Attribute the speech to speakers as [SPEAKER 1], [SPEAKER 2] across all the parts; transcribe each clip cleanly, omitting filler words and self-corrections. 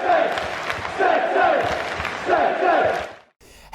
[SPEAKER 1] Hey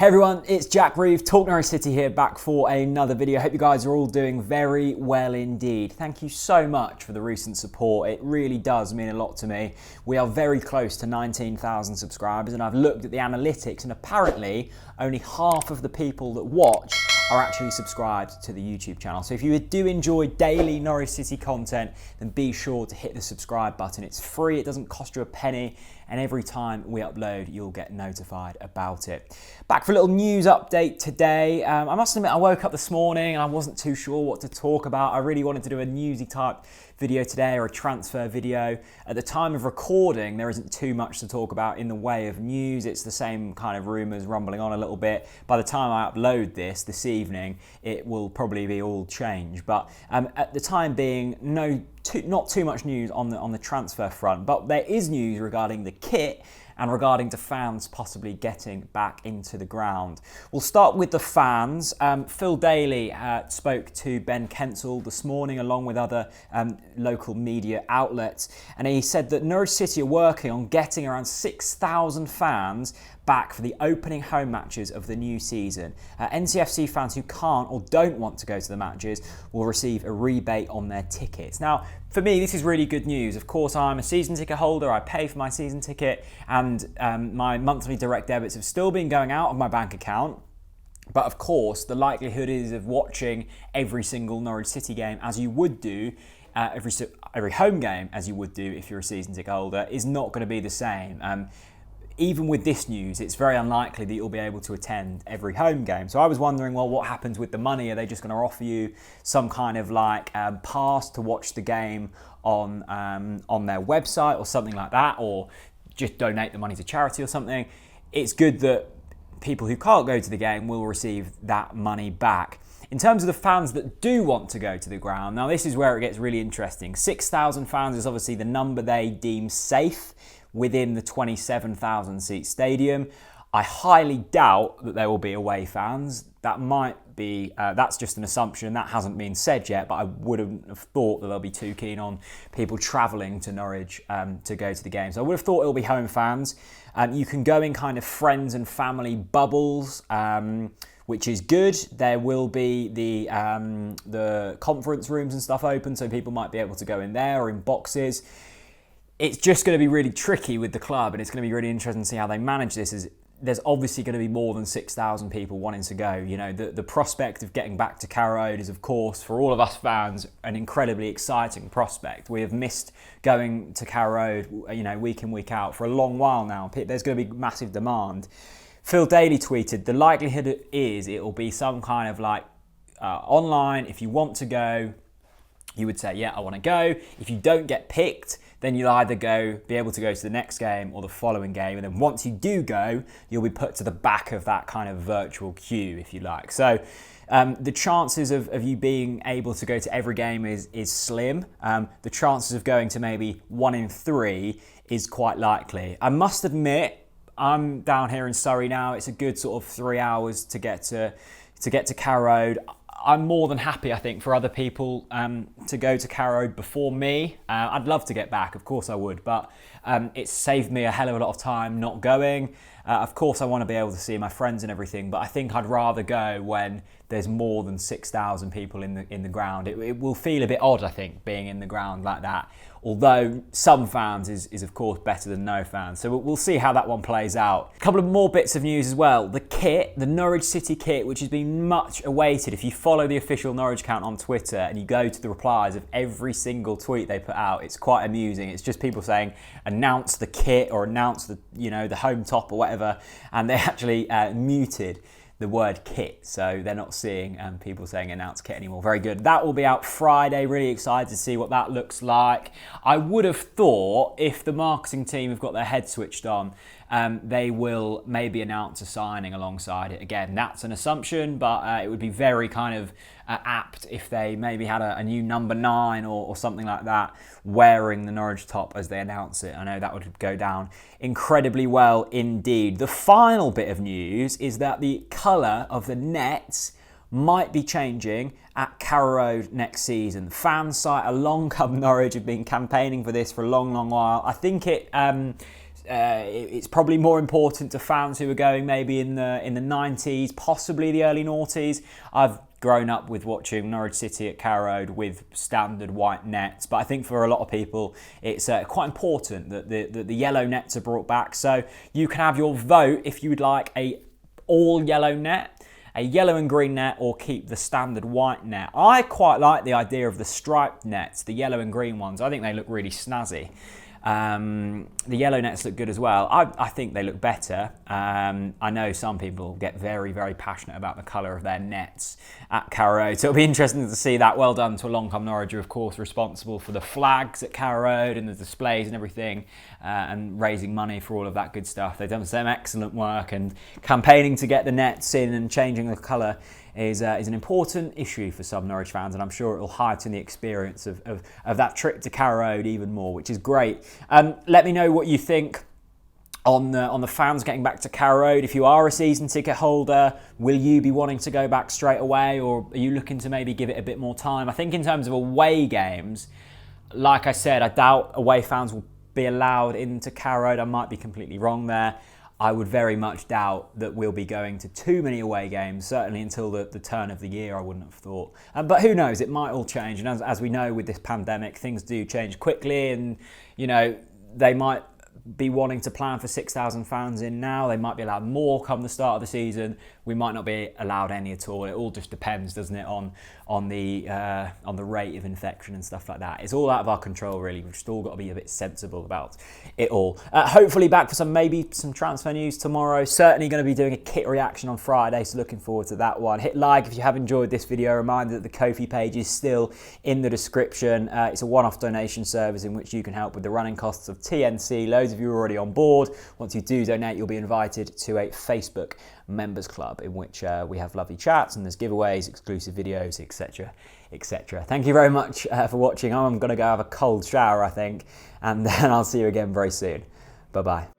[SPEAKER 1] everyone, it's Jack Reeve, TalkNorwichCity here, back for another video. Hope you guys are all doing very well indeed. Thank you so much for the recent support. It really does mean a lot to me. We are very close to 19,000 subscribers, and I've looked at the analytics, and apparently only half of the people that watch are actually subscribed to the YouTube channel. So if you do enjoy daily Norwich City content, then be sure to hit the subscribe button. It's free, it doesn't cost you a penny, and every time we upload, you'll get notified about it. Back for a little news update today. I must admit, I woke up this morning and I wasn't too sure what to talk about. I really wanted to do a newsy type video today, or a transfer video. At the time of recording, there isn't too much to talk about in the way of news. It's the same kind of rumours rumbling on a little bit. By the time I upload this evening, it will probably be all changed. But at the time being, not too much news on the transfer front, but there is news regarding the kit and regarding to fans possibly getting back into the ground. We'll start with the fans. Phil Daly spoke to Ben Kensel this morning along with other local media outlets, and he said that Norwich City are working on getting around 6,000 fans back for the opening home matches of the new season. Ncfc fans who can't or don't want to go to the matches will receive a rebate on their tickets. Now, for me, this is really good news. Of course, I'm a season ticket holder. I pay for my season ticket, and my monthly direct debits have still been going out of my bank account. But of course, the likelihood is of watching every single Norwich City game as you would do, every home game as you would do if you're a season ticket holder, is not going to be the same. Even with this news, it's very unlikely that you'll be able to attend every home game. So I was wondering, well, what happens with the money? Are they just going to offer you some kind of like pass to watch the game on their website or something like that, or just donate the money to charity or something? It's good that people who can't go to the game will receive that money back. In terms of the fans that do want to go to the ground, now this is where it gets really interesting. 6,000 fans is obviously the number they deem safe within the 27,000 seat stadium. I highly doubt that there will be away fans. That might be, that's just an assumption. That hasn't been said yet, but I wouldn't have thought that they'll be too keen on people travelling to Norwich to go to the game. So I would have thought it'll be home fans. You can go in kind of friends and family bubbles, which is good. There will be the conference rooms and stuff open, so people might be able to go in there or in boxes. It's just going to be really tricky with the club, and it's going to be really interesting to see how they manage this. There's obviously going to be more than 6,000 people wanting to go. You know, the prospect of getting back to Carrow Road is, of course, for all of us fans, an incredibly exciting prospect. We have missed going to Carrow Road, you know, week in, week out for a long while now. There's going to be massive demand. Phil Daly tweeted, the likelihood is it will be some kind of like online. If you want to go, you would say, yeah, I want to go. If you don't get picked, then you'll either be able to go to the next game or the following game. And then once you do go, you'll be put to the back of that kind of virtual queue, if you like. So the chances of you being able to go to every game is slim. The chances of going to maybe 1 in 3 is quite likely. I must admit, I'm down here in Surrey now. It's a good sort of 3 hours to get to Carrow Road. I'm more than happy, I think, for other people to go to Carrow Road before me. I'd love to get back, of course I would, but it's saved me a hell of a lot of time not going. Of course I want to be able to see my friends and everything, but I think I'd rather go when there's more than 6,000 people in the ground. It will feel a bit odd, I think, being in the ground like that. Although some fans is of course better than no fans. So we'll see how that one plays out. A couple of more bits of news as well. The kit, the Norwich City kit, which has been much awaited. If you follow the official Norwich account on Twitter and you go to the replies of every single tweet they put out, it's quite amusing. It's just people saying, announce the kit or announce the home top or whatever. And they actually muted the word kit, so they're not seeing people saying announce kit anymore. Very good. That will be out Friday. Really excited to see what that looks like. I would have thought if the marketing team have got their head switched on, they will maybe announce a signing alongside it. Again, that's an assumption, but it would be very kind of apt if they maybe had a new number 9 or something like that wearing the Norwich top as they announce it. I know that would go down incredibly well indeed. The final bit of news is that the colour of the nets might be changing at Carrow Road next season. Fan site Along Come Norwich have been campaigning for this for a long, long while. I think it it's probably more important to fans who are going maybe in the 90s, possibly the early noughties. I've grown up with watching Norwich City at Carrow Road with standard white nets, but I think for a lot of people it's quite important that the yellow nets are brought back. So you can have your vote if you would like a all yellow net, a yellow and green net, or keep the standard white net. I quite like the idea of the striped nets, the yellow and green ones. I think they look really snazzy. The yellow nets look good as well. I think they look better. I know some people get very, very passionate about the colour of their nets at Carrow Road, so it'll be interesting to see that. Well done to Along Come Norwich, who are of course responsible for the flags at Carrow Road and the displays and everything, and raising money for all of that good stuff. They've done some excellent work, and campaigning to get the nets in and changing the colour is an important issue for some Norwich fans, and I'm sure it will heighten the experience of that trip to Carrow Road even more, which is great. Let me know what you think on the fans getting back to Carrow Road. If you are a season ticket holder, will you be wanting to go back straight away, or are you looking to maybe give it a bit more time? I think in terms of away games, like I said, I doubt away fans will be allowed into Carrow Road. I might be completely wrong there. I would very much doubt that we'll be going to too many away games, certainly until the turn of the year, I wouldn't have thought. But who knows, it might all change. And as we know with this pandemic, things do change quickly, and they might be wanting to plan for 6,000 fans in now. They might be allowed more come the start of the season. We might not be allowed any at all. It all just depends, doesn't it, on the rate of infection and stuff like that. It's all out of our control, really. We've just all got to be a bit sensible about it all. Hopefully back for maybe some transfer news tomorrow. Certainly going to be doing a kit reaction on Friday, so looking forward to that one. Hit like if you have enjoyed this video. Reminder that the Ko-fi page is still in the description. It's a one-off donation service in which you can help with the running costs of TNC. Loads of you are already on board. Once you do donate, you'll be invited to a Facebook members club in which we have lovely chats, and there's giveaways, exclusive videos, etc, etc. Thank you very much for watching. I'm going to go have a cold shower, I think, and then I'll see you again very soon. Bye bye.